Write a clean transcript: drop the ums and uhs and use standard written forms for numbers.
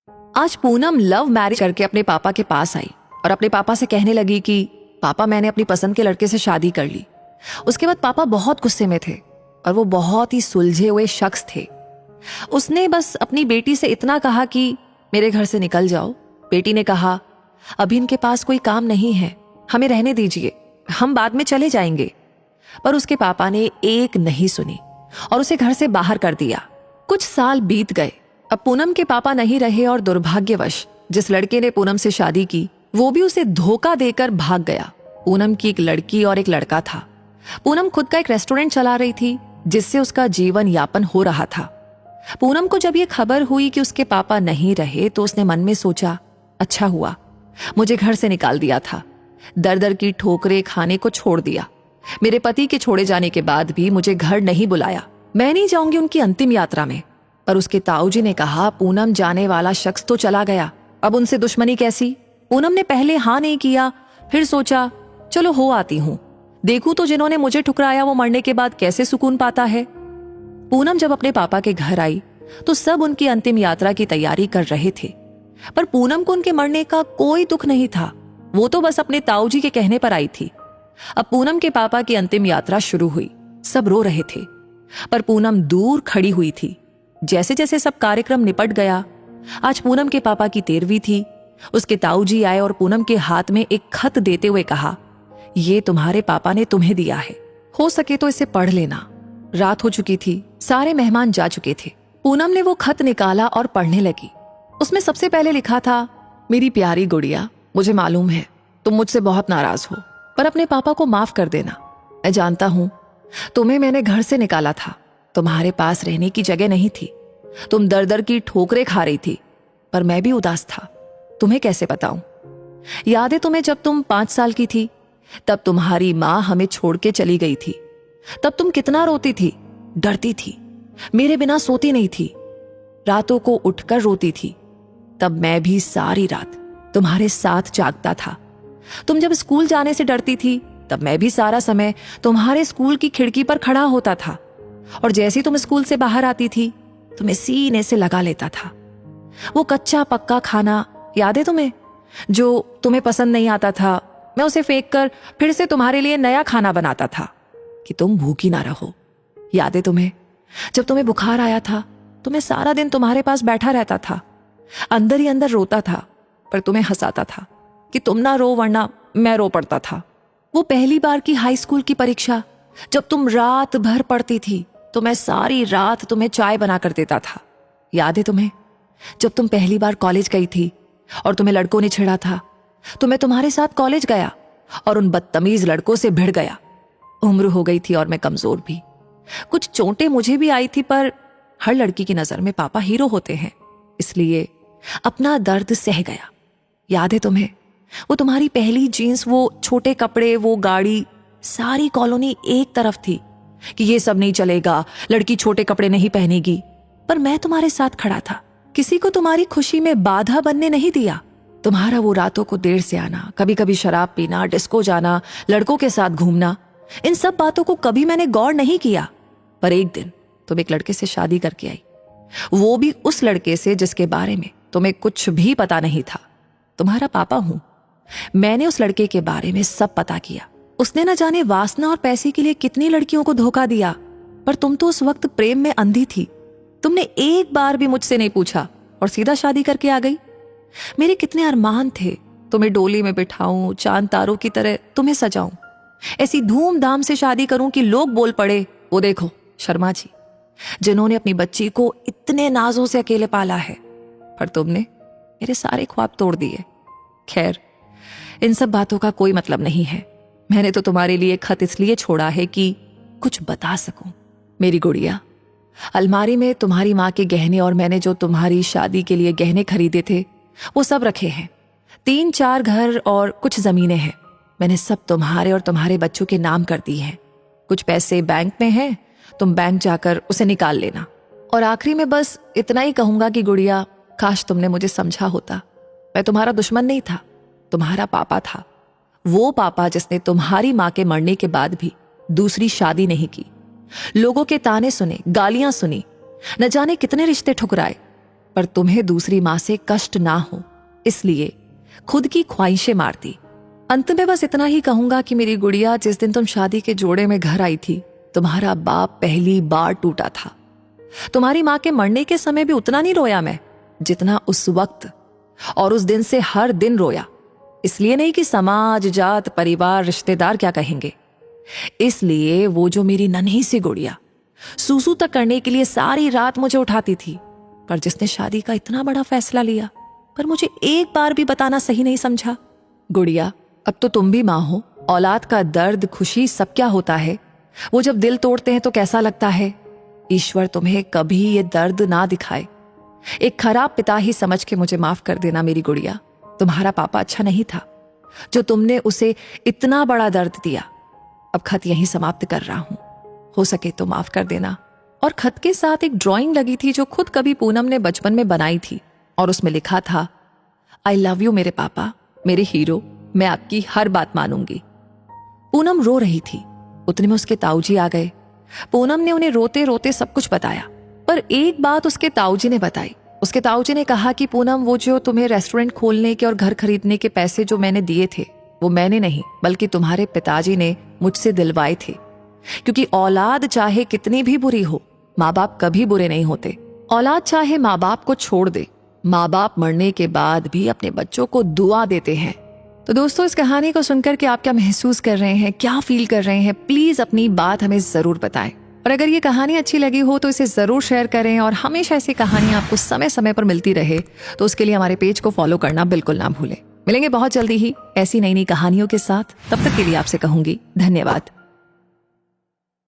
आज Poonam love marriage करके अपने पापा के पास आई और अपने पापा से कहने लगी कि पापा मैंने अपनी पसंद के लड़के से शादी कर ली। उसके बाद पापा बहुत गुस्से में थे और वो बहुत ही सुलझे हुए शख्स थे। उसने बस अपनी बेटी से इतना कहा कि मेरे घर से निकल जाओ। बेटी ने कहा अभी इनके पास कोई काम नहीं है, हमें रहने दीजिए, हम बाद में चले जाएंगे। पर उसके पापा ने एक नहीं सुनी और उसे घर से बाहर कर दिया। कुछ साल बीत गए। अब पूनम के पापा नहीं रहे और दुर्भाग्यवश जिस लड़के ने पूनम से शादी की वो भी उसे धोखा देकर भाग गया। पूनम की एक लड़की और एक लड़का था। पूनम खुद का एक रेस्टोरेंट चला रही थी जिससे उसका जीवन यापन हो रहा था। पूनम को जब ये खबर हुई कि उसके पापा नहीं रहे तो उसने मन में सोचा, अच्छा हुआ मुझे घर से निकाल दिया था, दर दर की ठोकरें खाने को छोड़ दिया। मेरे पति के छोड़े जाने के बाद भी मुझे घर नहीं बुलाया। मैं नहीं जाऊंगी उनकी अंतिम यात्रा में। पर उसके ताऊजी ने कहा पूनम जाने वाला शख्स तो चला गया, अब उनसे दुश्मनी कैसी। पूनम ने पहले हाँ नहीं किया, फिर सोचा चलो हो आती हूं, देखूं तो जिन्होंने मुझे ठुकराया वो मरने के बाद कैसे सुकून पाता है। पूनम जब अपने पापा के घर आई तो सब उनकी अंतिम यात्रा की तैयारी कर रहे थे, पर पूनम को उनके मरने का कोई दुख नहीं था। वो तो बस अपने ताऊजी के कहने पर आई थी। अब पूनम के पापा की अंतिम यात्रा शुरू हुई। सब रो रहे थे पर पूनम दूर खड़ी हुई थी। जैसे जैसे सब कार्यक्रम निपट गया, आज पूनम के पापा की 13वीं थी। उसके ताऊजी आए और पूनम के हाथ में एक खत देते हुए कहा, ये तुम्हारे पापा ने तुम्हें दिया है, हो सके तो इसे पढ़ लेना। रात हो चुकी थी, सारे मेहमान जा चुके थे। पूनम ने वो खत निकाला और पढ़ने लगी। उसमें सबसे पहले लिखा था, मेरी प्यारी गुड़िया, मुझे मालूम है तुम मुझसे बहुत नाराज हो, पर अपने पापा को माफ कर देना। मैं जानता हूं तुम्हें मैंने घर से निकाला था, तुम्हारे पास रहने की जगह नहीं थी, तुम दर दर की ठोकरें खा रही थी, पर मैं भी उदास था। तुम्हें कैसे बताऊं। याद है तुम्हें जब तुम 5 साल की थी, तब तुम्हारी माँ हमें छोड़ के चली गई थी। तब तुम कितना रोती थी, डरती थी, मेरे बिना सोती नहीं थी, रातों को उठकर रोती थी। तब मैं भी सारी रात तुम्हारे साथ जागता था। तुम जब स्कूल जाने से डरती थी तब मैं भी सारा समय तुम्हारे स्कूल की खिड़की पर खड़ा होता था, और जैसे ही तुम स्कूल से बाहर आती थी तुम्हें सीने से लगा लेता था। वो कच्चा पक्का खाना याद है तुम्हें, जो तुम्हें पसंद नहीं आता था, मैं उसे फेंक कर फिर से तुम्हारे लिए नया खाना बनाता था कि तुम भूखी ना रहो। याद है तुम्हें जब तुम्हें बुखार आया था तो मैं सारा दिन तुम्हारे पास बैठा रहता था, अंदर ही अंदर रोता था, पर तुम्हें हंसाता था कि तुम ना रो वरना मैं रो पड़ता था। वो पहली बार की हाई स्कूल की परीक्षा जब तुम रात भर पढ़ती थी तो मैं सारी रात तुम्हें चाय बना कर देता था। याद है तुम्हें जब तुम पहली बार कॉलेज गई थी और तुम्हें लड़कों ने छेड़ा था, तो मैं तुम्हारे साथ कॉलेज गया और उन बदतमीज लड़कों से भिड़ गया। उम्र हो गई थी और मैं कमजोर भी, कुछ चोटें मुझे भी आई थी, पर हर लड़की की नजर में पापा हीरो होते हैं, इसलिए अपना दर्द सह गया। याद है तुम्हें वो तुम्हारी पहली जीन्स, वो छोटे कपड़े, वो गाड़ी, सारी कॉलोनी एक तरफ थी कि ये सब नहीं चलेगा, लड़की छोटे कपड़े नहीं पहनेगी, पर मैं तुम्हारे साथ खड़ा था, किसी को तुम्हारी खुशी में बाधा बनने नहीं दिया। तुम्हारा वो रातों को देर से आना, कभी कभी शराब पीना, डिस्को जाना, लड़कों के साथ घूमना, इन सब बातों को कभी मैंने गौर नहीं किया। पर एक दिन तुम एक लड़के से शादी करके आई, वो भी उस लड़के से जिसके बारे में तुम्हें कुछ भी पता नहीं था। तुम्हारा पापा हूं, मैंने उस लड़के के बारे में सब पता किया। उसने न जाने वासना और पैसे के लिए कितनी लड़कियों को धोखा दिया, पर तुम तो उस वक्त प्रेम में अंधी थी। तुमने एक बार भी मुझसे नहीं पूछा और सीधा शादी करके आ गई। मेरे कितने अरमान थे, तुम्हें डोली में बिठाऊं, चांद तारों की तरह तुम्हें सजाऊं, ऐसी धूमधाम से शादी करूं कि लोग बोल पड़े, वो देखो शर्मा जी, जिन्होंने अपनी बच्ची को इतने नाजों से अकेले पाला है। पर तुमने मेरे सारे ख्वाब तोड़ दिए। खैर, इन सब बातों का कोई मतलब नहीं है। मैंने तो तुम्हारे लिए खत इसलिए छोड़ा है कि कुछ बता सकूं। मेरी गुड़िया, अलमारी में तुम्हारी माँ के गहने और मैंने जो तुम्हारी शादी के लिए गहने खरीदे थे वो सब रखे हैं। 3-4 घर और कुछ जमीनें हैं, मैंने सब तुम्हारे और तुम्हारे बच्चों के नाम कर दी हैं। कुछ पैसे बैंक में हैं, तुम बैंक जाकर उसे निकाल लेना। और आखिरी में बस इतना ही कहूंगा कि गुड़िया, काश तुमने मुझे समझा होता। मैं तुम्हारा दुश्मन नहीं था, तुम्हारा पापा था, वो पापा जिसने तुम्हारी माँ के मरने के बाद भी दूसरी शादी नहीं की, लोगों के ताने सुने, गालियां सुनी, न जाने कितने रिश्ते ठुकराए, पर तुम्हें दूसरी माँ से कष्ट ना हो इसलिए खुद की ख्वाहिशें मारती। अंत में बस इतना ही कहूंगा कि मेरी गुड़िया, जिस दिन तुम शादी के जोड़े में घर आई थी, तुम्हारा बाप पहली बार टूटा था। तुम्हारी माँ के मरने के समय भी उतना नहीं रोया मैं जितना उस वक्त, और उस दिन से हर दिन रोया। इसलिए नहीं कि समाज, जात, परिवार, रिश्तेदार क्या कहेंगे, इसलिए वो जो मेरी नन्ही सी गुड़िया सूसू तक करने के लिए सारी रात मुझे उठाती थी, पर जिसने शादी का इतना बड़ा फैसला लिया पर मुझे एक बार भी बताना सही नहीं समझा। गुड़िया, अब तो तुम भी माँ हो। औलाद का दर्द, खुशी सब क्या होता है, वो जब दिल तोड़ते हैं तो कैसा लगता है। ईश्वर तुम्हें कभी ये दर्द ना दिखाए। एक खराब पिता ही समझ के मुझे माफ कर देना मेरी गुड़िया। तुम्हारा पापा अच्छा नहीं था जो तुमने उसे इतना बड़ा दर्द दिया। अब खत यहीं समाप्त कर रहा हूं, हो सके तो माफ कर देना। और खत के साथ एक ड्राइंग लगी थी जो खुद कभी पूनम ने बचपन में बनाई थी, और उसमें लिखा था, आई लव यू मेरे पापा, मेरे हीरो, मैं आपकी हर बात मानूंगी। पूनम रो रही थी, उतने में उसके ताऊजी आ गए। पूनम ने उन्हें रोते रोते सब कुछ बताया, पर एक बात उसके ताऊजी ने बताई। उसके ताऊजी ने कहा कि पूनम, वो जो तुम्हें रेस्टोरेंट खोलने के और घर खरीदने के पैसे जो मैंने दिए थे, वो मैंने नहीं बल्कि तुम्हारे पिताजी ने मुझसे दिलवाए थे। क्योंकि औलाद चाहे कितनी भी बुरी हो, माँ बाप कभी बुरे नहीं होते। औलाद चाहे माँ बाप को छोड़ दे, माँ बाप मरने के बाद भी अपने बच्चों को दुआ देते हैं। तो दोस्तों, इस कहानी को सुनकर के आप क्या महसूस कर रहे हैं, क्या फील कर रहे हैं, प्लीज अपनी बात हमें जरूर बताएं। और अगर ये कहानी अच्छी लगी हो तो इसे जरूर शेयर करें, और हमेशा ऐसी कहानियां आपको समय समय पर मिलती रहे तो उसके लिए हमारे पेज को फॉलो करना बिल्कुल ना भूलें। मिलेंगे बहुत जल्दी ही ऐसी नई नई कहानियों के साथ। तब तक के लिए आपसे कहूंगी धन्यवाद।